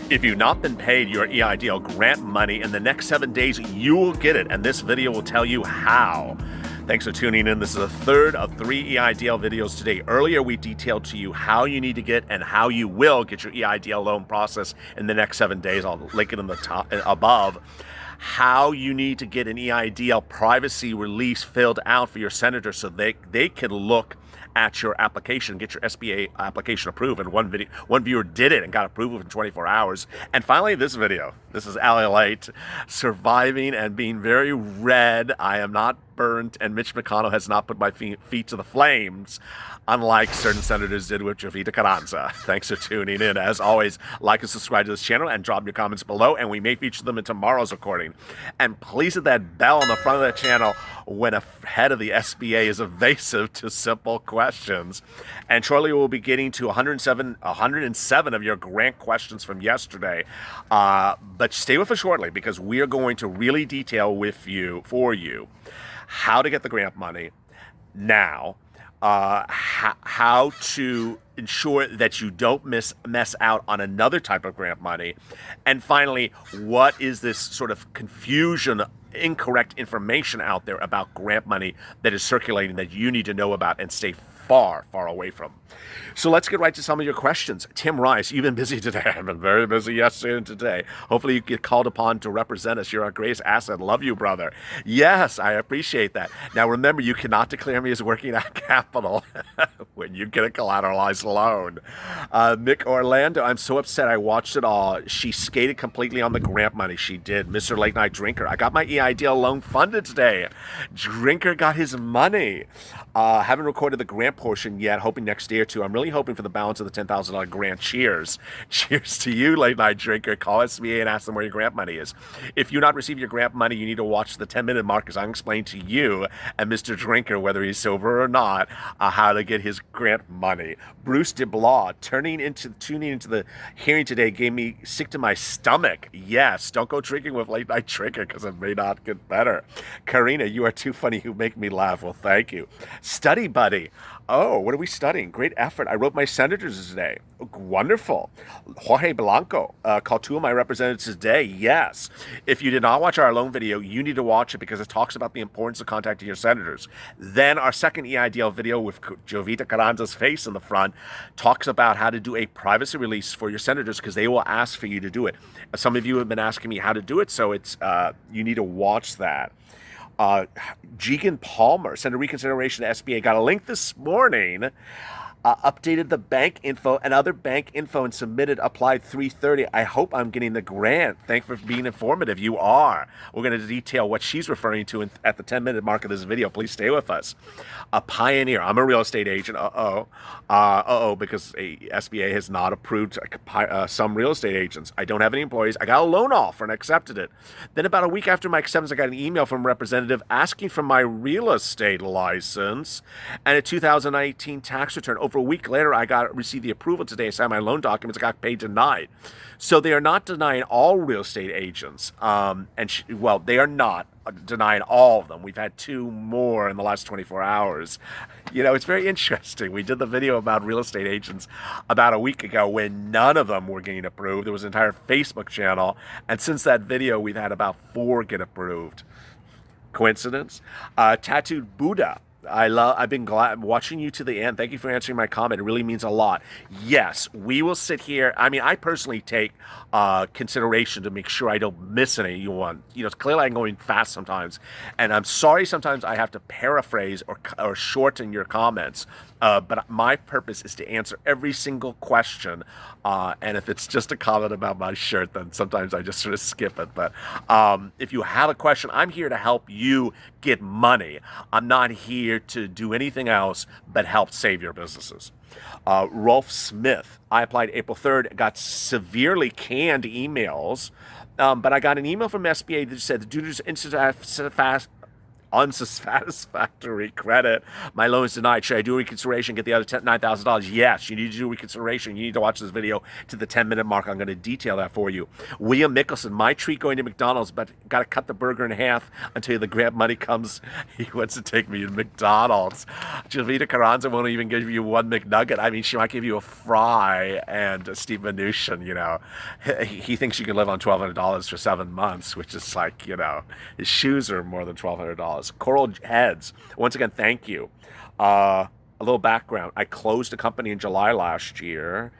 If you've not been paid your EIDL grant money in the next 7 days, you will get it, and this video will tell you how. Thanks for tuning in. This is the third of 3 EIDL videos today. Earlier, we detailed to you how you need to get and how you will get your EIDL loan process in the next 7 days. I'll link it in the top above. How you need to get an EIDL privacy release filled out for your senator so they can look at your application, get your SBA application approved. And one viewer did it and got approved within 24 hours. And finally, this video. This is LALATE, surviving and being very red. I am not burnt, and Mitch McConnell has not put my feet to the flames, unlike certain senators did with Jovita Carranza. Thanks for tuning in. As always, like and subscribe to this channel and drop your comments below, and we may feature them in tomorrow's recording. And please hit that bell on the front of that channel when a head of the SBA is evasive to simple questions. And shortly we'll be getting to 107 of your grant questions from yesterday. But stay with us shortly, because we are going to really detail for you how to get the grant money now, how to ensure that you don't mess out on another type of grant money, and finally, what is this sort of confusion, incorrect information out there about grant money that is circulating that you need to know about and stay far away from. So let's get right to some of your questions. Tim Rice, you've been busy today. I've been very busy yesterday and today. Hopefully you get called upon to represent us. You're our greatest asset. Love you, brother. Yes, I appreciate that. Now remember, you cannot declare me as working at capital when you get a collateralized loan. Mick Orlando, I'm so upset. I watched it all. She skated completely on the grant money. She did. Mr. Late Night Drinker, I got my EIDL loan funded today. Drinker got his money. Haven't recorded the grant portion yet, hoping next day or two. I'm really hoping for the balance of the $10,000 grant. Cheers. Cheers to you, Late Night Drinker. Call SBA and ask them where your grant money is. If you not receive your grant money, you need to watch the 10-minute mark as I explain to you and Mr. Drinker, whether he's sober or not, how to get his grant money. Bruce DeBlaw, tuning into the hearing today gave me sick to my stomach. Yes, don't go drinking with Late Night Drinker because it may not get better. Karina, you are too funny. You make me laugh. Well, thank you. Study buddy. Oh, what are we studying? Great effort. I wrote my senators today. Wonderful. Jorge Blanco called 2 of my representatives today. Yes. If you did not watch our loan video, you need to watch it because it talks about the importance of contacting your senators. Then our second EIDL video with Jovita Carranza's face in the front talks about how to do a privacy release for your senators because they will ask for you to do it. Some of you have been asking me how to do it, so it's you need to watch that. Jegan Palmer sent a reconsideration to SBA. Got a link this morning. Updated the bank info and other bank info and submitted, applied 330. I hope I'm getting the grant. Thanks for being informative. You are. We're going to detail what she's referring to at the 10-minute mark of this video. Please stay with us. A pioneer. I'm a real estate agent. Because SBA has not approved some real estate agents. I don't have any employees. I got a loan offer and accepted it. Then about a week after my acceptance, I got an email from a representative asking for my real estate license and a 2019 tax return. Over a week later, I received the approval today. I signed my loan documents. I got paid denied. So they are not denying all real estate agents. They are not denying all of them. We've had 2 more in the last 24 hours. You know, it's very interesting. We did the video about real estate agents about a week ago when none of them were getting approved. There was an entire Facebook channel. And since that video, we've had about 4 get approved. Coincidence? Tattooed Buddha. I've been glad watching you to the end. Thank you for answering my comment. It really means a lot. Yes, we will sit here. I mean, I personally take consideration to make sure I don't miss anyone. You know, clearly I'm going fast sometimes, and I'm sorry sometimes I have to paraphrase or shorten your comments. But my purpose is to answer every single question. And if it's just a comment about my shirt, then sometimes I just sort of skip it. But if you have a question, I'm here to help you get money. I'm not here to do anything else but help save your businesses. Rolf Smith, I applied April 3rd, got severely canned emails. But I got an email from SBA that said, due to unsatisfactory credit. My loan is denied. Should I do reconsideration, get the other $9,000? Yes, you need to do reconsideration. You need to watch this video to the 10-minute mark. I'm going to detail that for you. William Mickelson, my treat going to McDonald's, but got to cut the burger in half until the grant money comes. He wants to take me to McDonald's. Jovita Carranza won't even give you one McNugget. I mean, she might give you a fry. And Steve Mnuchin, you know, he thinks you can live on $1,200 for 7 months, which is like, you know, his shoes are more than $1,200. Coral Heads, once again, thank you. A little background. I closed a company in July last year.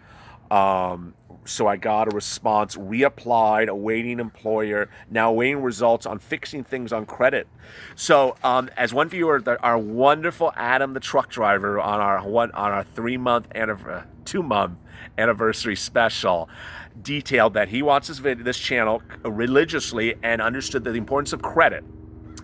So I got a response, reapplied, awaiting employer, now awaiting results on fixing things on credit. So as one viewer, our wonderful Adam the truck driver on our 2-month anniversary special detailed that he watches this channel religiously and understood the importance of credit.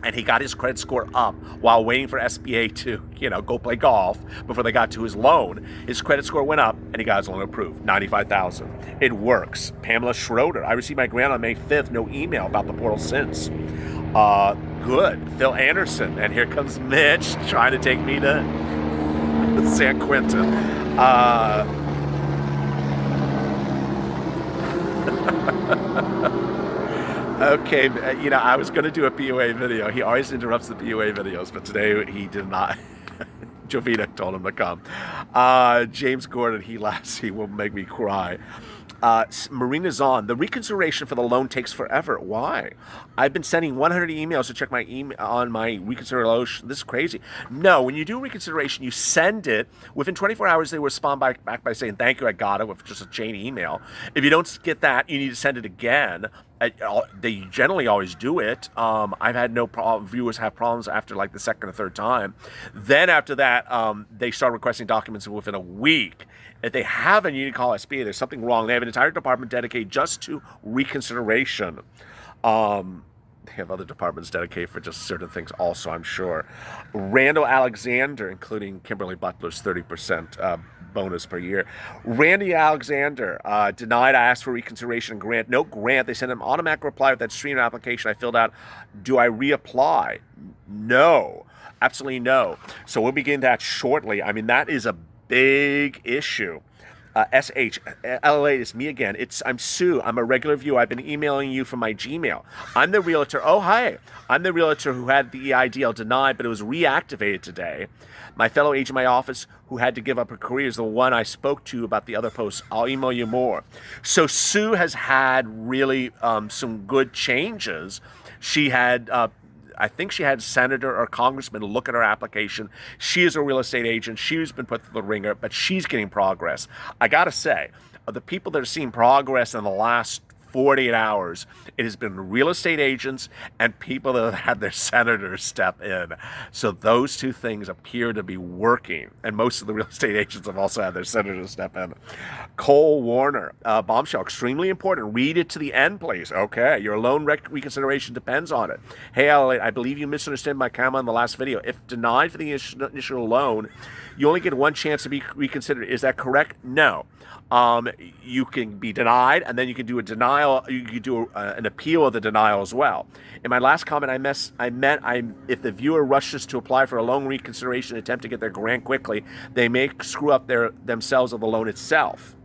And he got his credit score up while waiting for SBA to, you know, go play golf before they got to his loan. His credit score went up, and he got his loan approved, $95,000. It works. Pamela Schroeder, I received my grant on May 5th. No email about the portal since. Good. Phil Anderson, and here comes Mitch trying to take me to San Quentin. Okay, you know, I was going to do a PUA video. He always interrupts the PUA videos, but today he did not. Jovita told him to come. James Gordon, he laughs. He will make me cry. Marina Zahn, the reconsideration for the loan takes forever. Why? I've been sending 100 emails to check my email on my reconsideration. This is crazy. No, when you do reconsideration, you send it. Within 24 hours, they respond back by saying, thank you, I got it, with just a chain email. If you don't get that, you need to send it again. They generally always do it. I've had no problem. Viewers have problems after like the second or third time. Then after that, they start requesting documents within a week. If they haven't, you need to call SBA. There's something wrong. They have an entire department dedicated just to reconsideration. They have other departments dedicated for just certain things also, I'm sure. Randall Alexander, including Kimberly Butler's 30% bonus per year. Randy Alexander, denied. I asked for reconsideration and grant. No grant. They sent an automatic reply with that streamed application I filled out. Do I reapply? No. Absolutely no. So we'll begin that shortly. I mean, that is a big issue. SH, LALATE, it's me again. I'm Sue. I'm a regular viewer. I've been emailing you from my Gmail. I'm the realtor. Oh, hi. I'm the realtor who had the EIDL denied, but it was reactivated today. My fellow agent in my office who had to give up her career is the one I spoke to about the other posts. I'll email you more. So Sue has had really some good changes. She had... I think she had a senator or congressman look at her application. She is a real estate agent. She's been put through the ringer, but she's getting progress. I got to say, of the people that are seeing progress in the last 48 hours, it has been real estate agents and people that have had their senators step in. So those two things appear to be working. And most of the real estate agents have also had their senators step in. Cole Warner, Bombshell, extremely important. Read it to the end, please. Okay, your loan reconsideration depends on it. Hey, I believe you misunderstood my comment in the last video. If denied for the initial loan, you only get one chance to be reconsidered. Is that correct? No. You can be denied, and then you can do a denial. You can do an appeal of the denial as well. In my last comment, I meant if the viewer rushes to apply for a loan reconsideration and attempt to get their grant quickly, they may screw up themselves of the loan itself.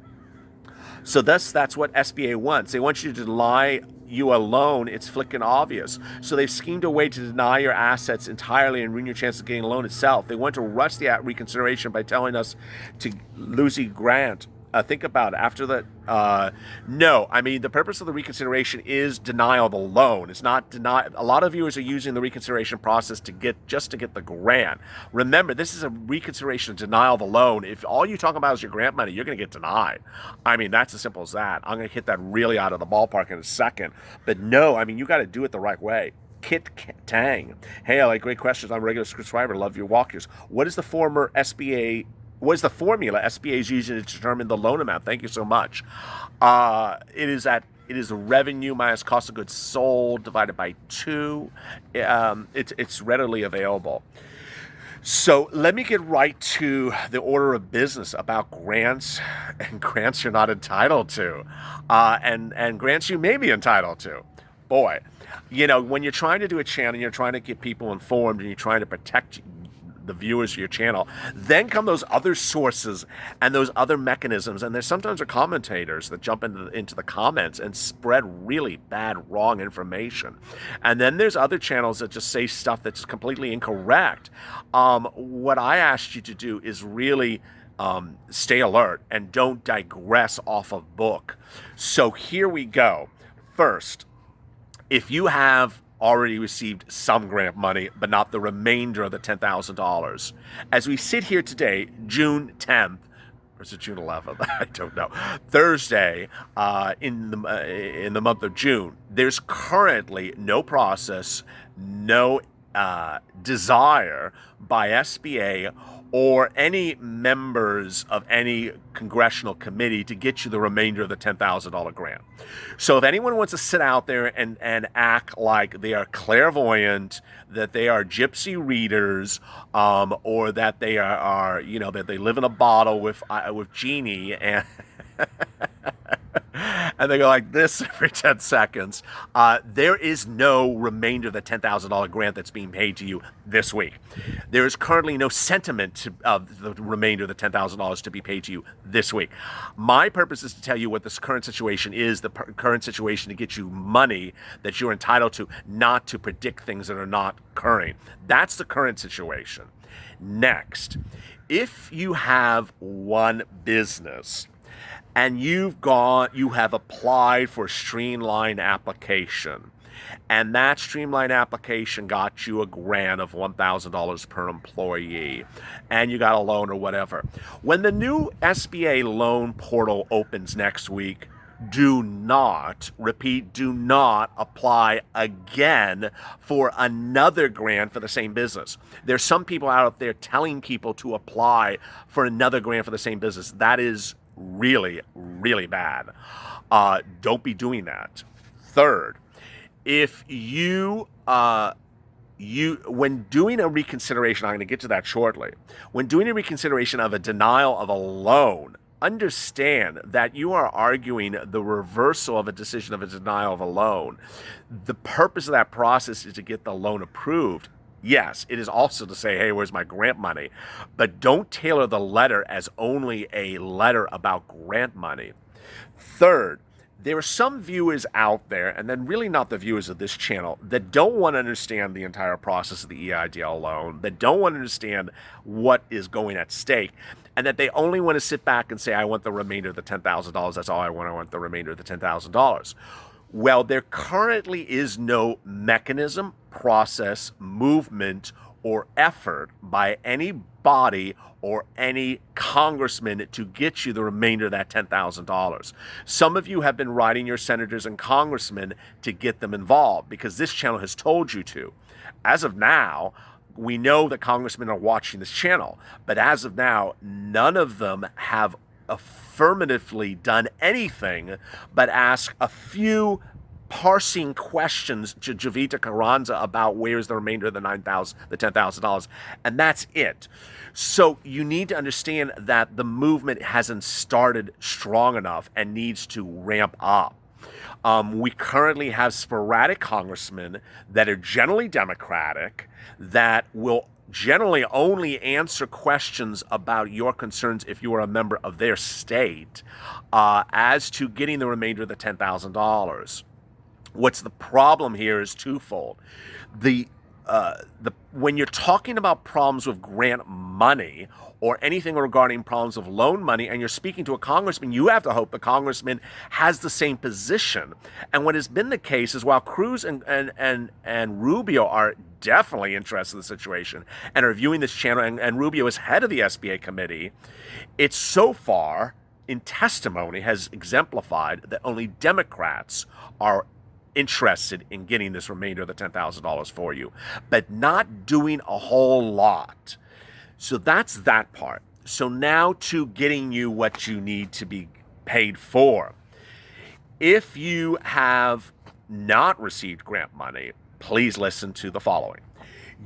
So that's what SBA wants. They want you to deny you a loan. It's flicking obvious. So they've schemed a way to deny your assets entirely and ruin your chance of getting a loan itself. They want to rush the reconsideration by telling us to lose the grant. Think about it. After that, no. I mean, the purpose of the reconsideration is denial of the loan. It's not deny. A lot of viewers are using the reconsideration process to get the grant. Remember, this is a reconsideration denial of the loan. If all you talk about is your grant money, you're going to get denied. I mean, that's as simple as that. I'm going to hit that really out of the ballpark in a second. But no, I mean, you got to do it the right way. Kit Tang. Hey, I like great questions. I'm a regular subscriber. Love your walkers. What is the formula SBA is using to determine the loan amount? Thank you so much. It is the revenue minus cost of goods sold divided by 2. It's readily available. So let me get right to the order of business about grants and grants you're not entitled to, and grants you may be entitled to. boy, you know, when you're trying to do a channel, you're trying to get people informed and you're trying to protect the viewers of your channel, then come those other sources and those other mechanisms, and there's sometimes commentators that jump into the comments and spread really bad, wrong information. And then there's other channels that just say stuff that's completely incorrect. What I asked you to do is really stay alert and don't digress off of book. So here we go. First, if you have already received some grant money, but not the remainder of the $10,000. As we sit here today, June 10th, or is it June 11th? I don't know. Thursday, in the month of June, there's currently no process, no desire by SBA or any members of any congressional committee to get you the remainder of the $10,000 grant. So if anyone wants to sit out there and act like they are clairvoyant, that they are gypsy readers, or that they are you know, that they live in a bottle with genie and and they go like this every 10 seconds. There is no remainder of the $10,000 grant that's being paid to you this week. There is currently no sentiment of the remainder of the $10,000 to be paid to you this week. My purpose is to tell you what this current situation is, the current situation to get you money that you're entitled to, not to predict things that are not occurring. That's the current situation. Next, if you have one business and you have applied for a streamlined application, and that streamlined application got you a grant of $1,000 per employee, and you got a loan or whatever. When the new SBA loan portal opens next week, do not apply again for another grant for the same business. There's some people out there telling people to apply for another grant for the same business. That is really, really bad. Don't be doing that. Third, if you when doing a reconsideration, I'm going to get to that shortly. When doing a reconsideration of a denial of a loan, understand that you are arguing the reversal of a decision of a denial of a loan. The purpose of that process is to get the loan approved. Yes, it is also to say, hey, where's my grant money? But don't tailor the letter as only a letter about grant money. Third, there are some viewers out there, and then really not the viewers of this channel, that don't want to understand the entire process of the EIDL loan, that don't want to understand what is going at stake, and that they only want to sit back and say, I want the remainder of the $10,000. That's all I want. I want the remainder of the $10,000. Well, there currently is no mechanism, process, movement, or effort by any body or any congressman to get you the remainder of that $10,000. Some of you have been writing your senators and congressmen to get them involved because this channel has told you to. As of now, we know that congressmen are watching this channel, but as of now, none of them have affirmatively done anything but ask a few parsing questions to Javita Carranza about where's the remainder of the $10,000, and that's it. So you need to understand that the movement hasn't started strong enough and needs to ramp up. We currently have sporadic congressmen that are generally Democratic that will generally only answer questions about your concerns if you are a member of their state as to getting the remainder of the $10,000. What's the problem here is twofold. When you're talking about problems with grant money or anything regarding problems of loan money and you're speaking to a congressman, you have to hope the congressman has the same position. And what has been the case is while Cruz and Rubio are definitely interested in the situation and are viewing this channel, and Rubio is head of the SBA committee, it's so far in testimony has exemplified that only Democrats are interested in getting this remainder of the $10,000 for you, but not doing a whole lot. So that's that part. So now to getting you what you need to be paid for. If you have not received grant money, please listen to the following.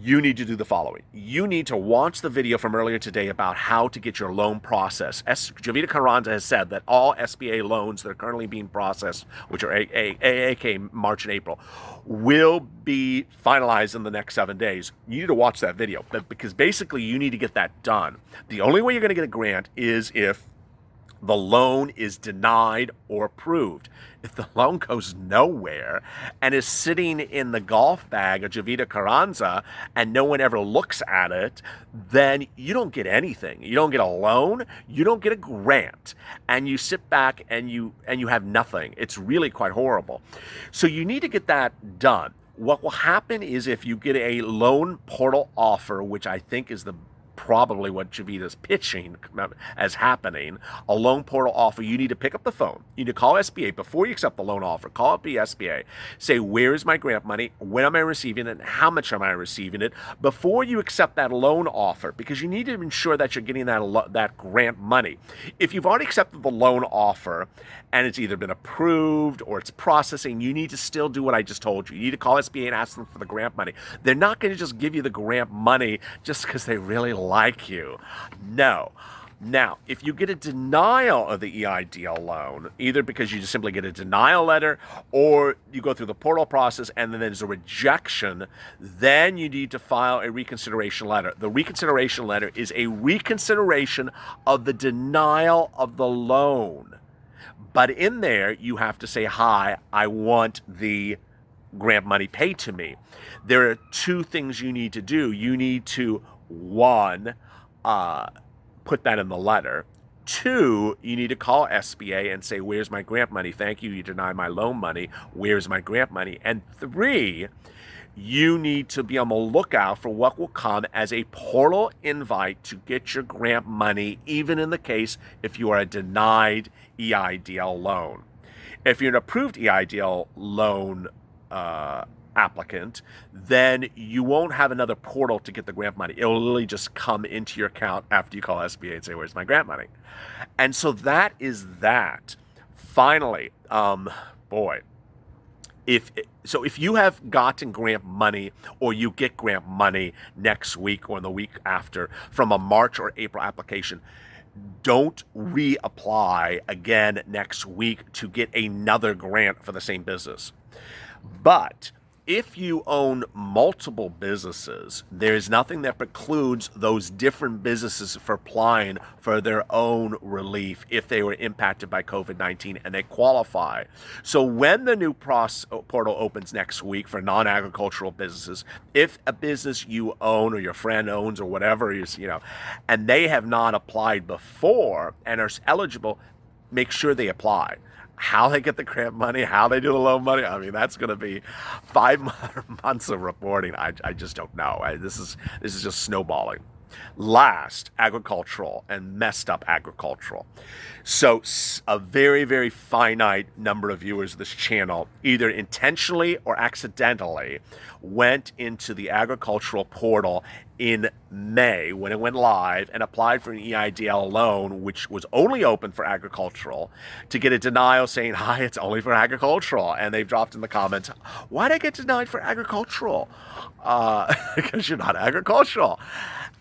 you need to do the following. You need to watch the video from earlier today about how to get your loan processed. Javita Carranza has said that all SBA loans that are currently being processed, which are AAK March and April, will be finalized in the next 7 days. You need to watch that video because basically you need to get that done. The only way you're going to get a grant is if the loan is denied or approved. If the loan goes nowhere and is sitting in the golf bag of Javita Carranza and no one ever looks at it, then you don't get anything. You don't get a loan, you don't get a grant, and you sit back and you have nothing. It's really quite horrible. So you need to get that done. What will happen is if you get a loan portal offer, which I think is probably what Javita's pitching as happening, a loan portal offer, you need to pick up the phone. You need to call SBA before you accept the loan offer. Call up the SBA. Say, where is my grant money? When am I receiving it? And how much am I receiving it? Before you accept that loan offer, because you need to ensure that you're getting that grant money. If you've already accepted the loan offer and it's either been approved or it's processing, you need to still do what I just told you. You need to call SBA and ask them for the grant money. They're not going to just give you the grant money just because they really like you. No. Now, if you get a denial of the EIDL loan, either because you just simply get a denial letter or you go through the portal process and then there's a rejection, then you need to file a reconsideration letter. The reconsideration letter is a reconsideration of the denial of the loan. But in there, you have to say, hi, I want the grant money paid to me. There are two things you need to do. You need to, one, put that in the letter. Two, you need to call SBA and say, where's my grant money? Thank you, you denied my loan money. Where's my grant money? And three, you need to be on the lookout for what will come as a portal invite to get your grant money, even in the case if you are a denied EIDL loan. If you're an approved EIDL loan applicant, then you won't have another portal to get the grant money. It will literally just come into your account after you call SBA and say, where's my grant money? And so that is that. Finally, if you have gotten grant money or you get grant money next week or in the week after from a March or April application, don't reapply again next week to get another grant for the same business. But if you own multiple businesses, there's nothing that precludes those different businesses from applying for their own relief if they were impacted by COVID-19 and they qualify. So when the new portal opens next week for non-agricultural businesses, if a business you own or your friend owns or whatever is, and they have not applied before and are eligible, make sure they apply. How they get the grant money, how they do the loan money, I mean, that's going to be 5 months of reporting. I just don't know. This is just snowballing. Last, agricultural and messed up agricultural. So a very, very finite number of viewers of this channel either intentionally or accidentally went into the agricultural portal in May when it went live and applied for an EIDL loan, which was only open for agricultural, to get a denial saying, hi, it's only for agricultural. And they've dropped in the comments, why did I get denied for agricultural? Because you're not agricultural.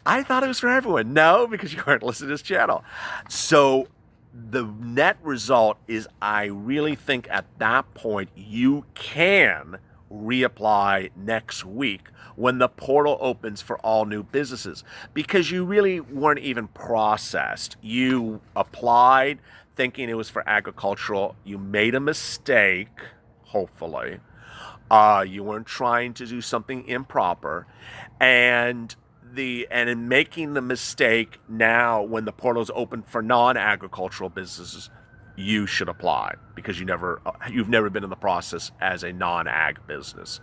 I thought it was for everyone. No, because you weren't listening to this channel. So the net result is I really think at that point you can reapply next week when the portal opens for all new businesses, because you really weren't even processed. You applied thinking it was for agricultural. You made a mistake, hopefully. You weren't trying to do something improper. And in making the mistake now when the portal is open for non-agricultural businesses, you should apply because you've never been in the process as a non-ag business.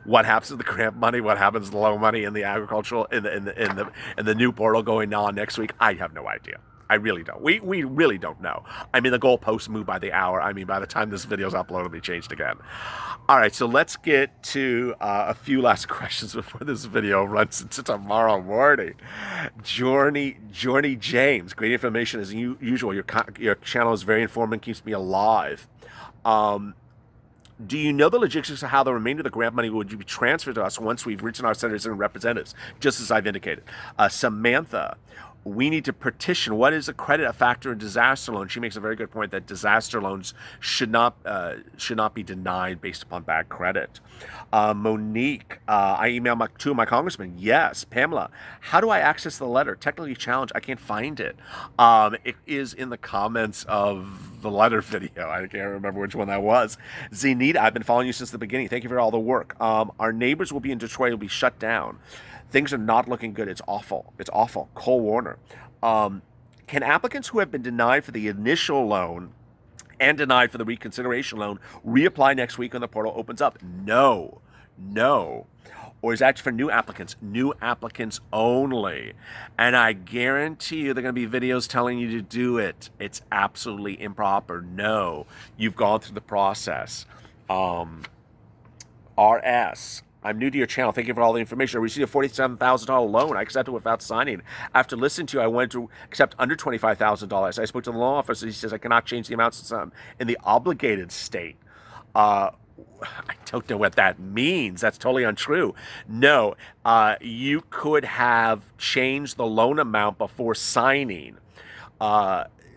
What happens to the grant money? What happens to the loan money in the agricultural in the new portal going on next week? I have no idea. I really don't. We really don't know. I mean, the goalposts move by the hour. I mean, by the time this video is uploaded, it'll be changed again. All right, so let's get to a few last questions before this video runs into tomorrow morning. Journey James, great information as usual. Your channel is very informative, keeps me alive. Do you know the logistics of how the remainder of the grant money would be transferred to us once we've written our senators and representatives, just as I've indicated? Samantha, we need to petition. What is a credit a factor in disaster loans? She makes a very good point that disaster loans should not be denied based upon bad credit. Monique, I emailed two of my congressmen. Yes. Pamela, how do I access the letter? Technically challenged. I can't find it. It is in the comments of the letter video. I can't remember which one that was. Zenita, I've been following you since the beginning. Thank you for all the work. Our neighbors will be in Detroit. Will be shut down. Things are not looking good. It's awful. It's awful. Cole Warner. Can applicants who have been denied for the initial loan and denied for the reconsideration loan reapply next week when the portal opens up? No. Or is that for new applicants? New applicants only. And I guarantee you there are going to be videos telling you to do it. It's absolutely improper. No. You've gone through the process. RS. I'm new to your channel. Thank you for all the information. I received a $47,000 loan. I accepted without signing. After listening to you, I went to accept under $25,000. I spoke to the loan officer. He says I cannot change the amounts since I'm in the obligated state. I don't know what that means. That's totally untrue. No, you could have changed the loan amount before signing.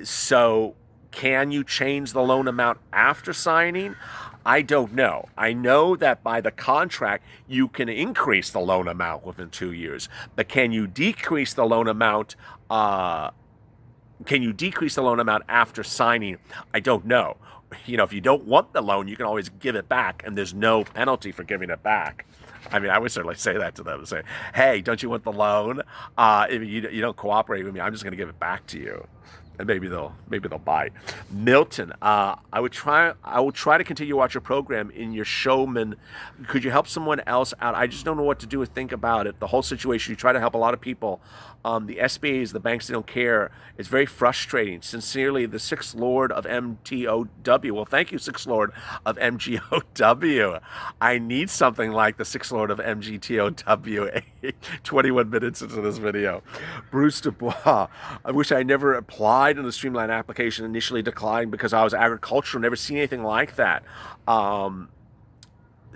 So can you change the loan amount after signing? I don't know. I know that by the contract, you can increase the loan amount within 2 years. But can you decrease the loan amount? After signing? I don't know. You know, if you don't want the loan, you can always give it back, and there's no penalty for giving it back. I mean, I would certainly say that to them. Say, hey, don't you want the loan? If you don't cooperate with me, I'm just going to give it back to you. And maybe they'll bite. Milton, I will try to continue to watch your program in your showman. Could you help someone else out? I just don't know what to do or think about it. The whole situation. You try to help a lot of people. The SBAs, the banks, they don't care. It's very frustrating. Sincerely, the Sixth Lord of MTOW. Well, thank you, Sixth Lord of MGOW. I need something like the Sixth Lord of MGTOW. 21 minutes into this video. Bruce Dubois. I wish I never applied in the Streamline application. Initially declined because I was agricultural. Never seen anything like that.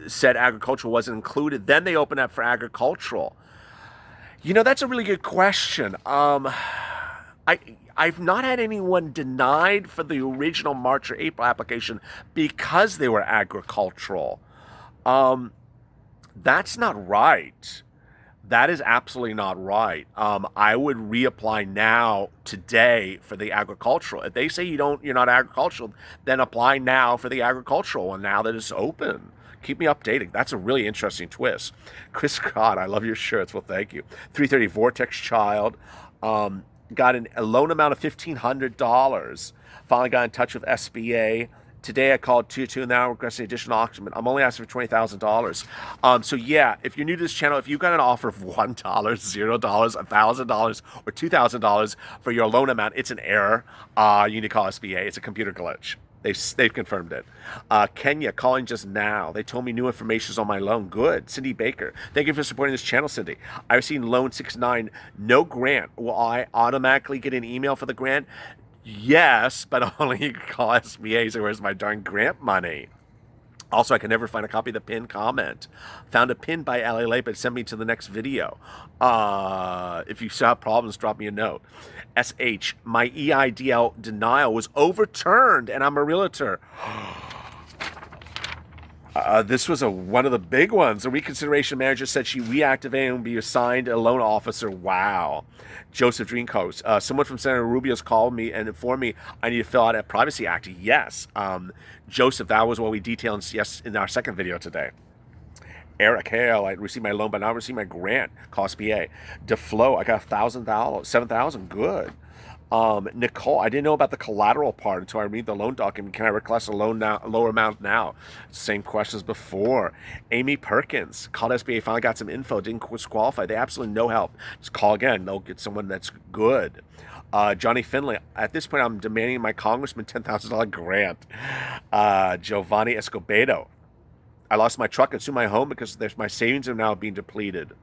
Said agricultural wasn't included. Then they opened up for agricultural. You know, that's a really good question. I've not had anyone denied for the original March or April application because they were agricultural. That's not right. That is absolutely not right. I would reapply now, today, for the agricultural. If they say you're not agricultural, then apply now for the agricultural one now that it's open. Keep me updated. That's a really interesting twist. Chris Scott, I love your shirts. Well, thank you. 330 Vortex Child. Got a loan amount of $1,500. Finally got in touch with SBA. Today I called 2 now requesting additional auction. I'm only asking for $20,000. So yeah, if you're new to this channel, if you got an offer of $1, $0, $1,000, or $2,000 for your loan amount, it's an error. You need to call SBA. It's a computer glitch. They've confirmed it. Kenya, calling just now. They told me new information is on my loan. Good. Cindy Baker. Thank you for supporting this channel, Cindy. I've seen loan 69, no grant. Will I automatically get an email for the grant? Yes, but only you can call SBA and say, where's my darn grant money? Also, I can never find a copy of the pinned comment. Found a pin by LALATE, but send me to the next video. If you still have problems, drop me a note. SH, my EIDL denial was overturned, and I'm a realtor. This was one of the big ones. The reconsideration manager said she reactivated and be assigned a loan officer. Wow. Joseph Dreamcoast. Someone from Senator Rubio's called me and informed me I need to fill out a Privacy Act. Yes. Joseph, that was what we detailed in our second video today. Eric Hale, I received my loan, but now I received my grant. Cost BA. DeFlo, I got $1,000, $7,000. Good. Nicole, I didn't know about the collateral part until I read the loan document. Can I request a loan now, lower amount now? Same questions before. Amy Perkins, called SBA, finally got some info, didn't qualify. They absolutely no help. Just call again. They'll get someone that's good. Johnny Finley, at this point, I'm demanding my congressman $10,000 grant. Giovanni Escobedo, I lost my truck and soon my home because my savings are now being depleted.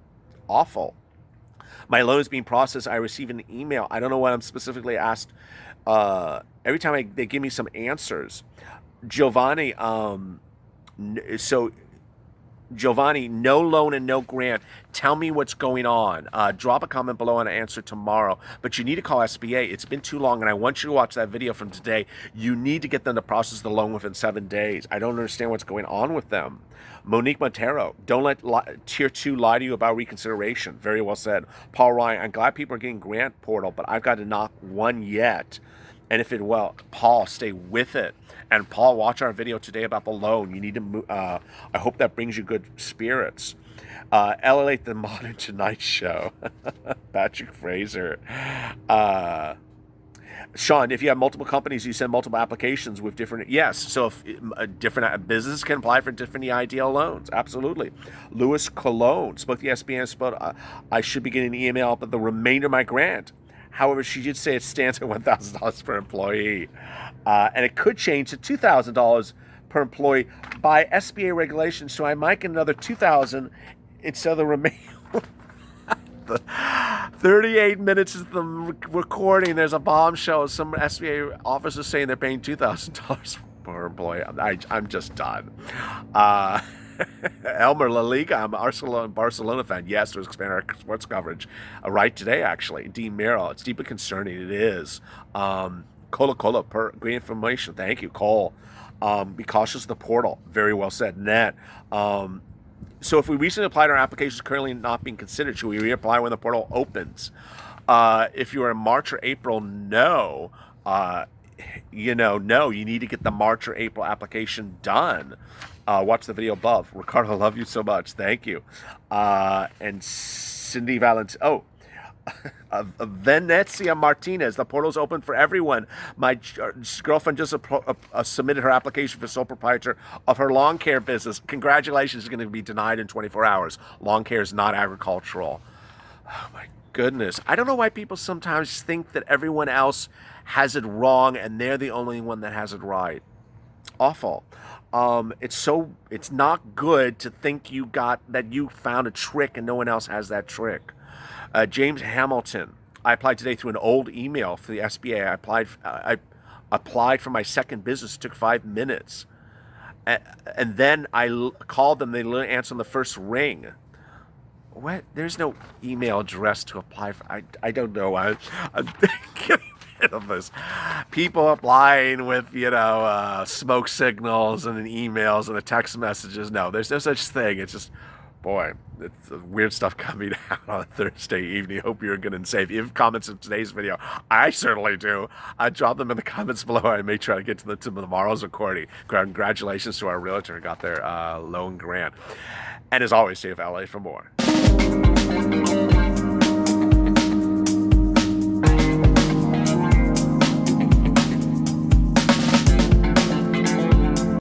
Awful. My loan is being processed. I receive an email. I don't know what I'm specifically asked. Every time they give me some answers. Giovanni, So Giovanni, no loan and no grant. Tell me what's going on. Drop a comment below and I'll answer tomorrow. But you need to call SBA. It's been too long, and I want you to watch that video from today. You need to get them to process the loan within 7 days. I don't understand what's going on with them. Monique Montero, don't let Tier 2 lie to you about reconsideration. Very well said. Paul Ryan, I'm glad people are getting grant portal, but I've got to knock one yet. And if it will, Paul, stay with it. And Paul, watch our video today about the loan. You need to. I hope that brings you good spirits. LALATE, the Modern Tonight Show. Patrick Fraser. Sean, if you have multiple companies, you send multiple applications with different. Yes, so if different businesses can apply for different EIDL loans. Absolutely. Louis Cologne spoke to the SBA and spoke. I should be getting an email about the remainder of my grant. However, she did say it stands at $1,000 per employee. And it could change to $2,000 per employee by SBA regulations. So I might get another $2,000 instead of the remaining. 38 minutes is the recording. There's a bombshell. Some SBA officers saying they're paying $2,000 per employee. I'm just done. Elmer La Liga, I'm a Barcelona fan. Yes, to expand our sports coverage. Right today, actually. Dean Merrill, it's deeply concerning. It is. Cola, great information. Thank you, Cole. Be cautious of the portal. Very well said. Net. So if we recently applied, our application is currently not being considered, should we reapply when the portal opens? If you are in March or April, no. No, you need to get the March or April application done. Watch the video above. Ricardo, I love you so much. Thank you. And Cindy Valentine. Venezia Martinez, the portal's open for everyone. My girlfriend just submitted her application for sole proprietor of her lawn care business. Congratulations, it's going to be denied in 24 hours. Lawn care is not agricultural. Oh my goodness. I don't know why people sometimes think that everyone else has it wrong and they're the only one that has it right. Awful. It's not good to think that you found a trick and no one else has that trick. James Hamilton, I applied today through an old email for the SBA. I applied for my second business. It took 5 minutes. And then I called them. They didn't answer on the first ring. What? There's no email address to apply for. I don't know. I'm getting rid of this. People applying with, smoke signals and emails and the text messages. No, there's no such thing. It's just, boy, it's weird stuff coming out on a Thursday evening. Hope you're good and safe. If you have comments in today's video, I certainly do. Drop them in the comments below. I may try to get to them to tomorrow's recording. Congratulations to our realtor who got their loan grant. And as always, stay with LA for more.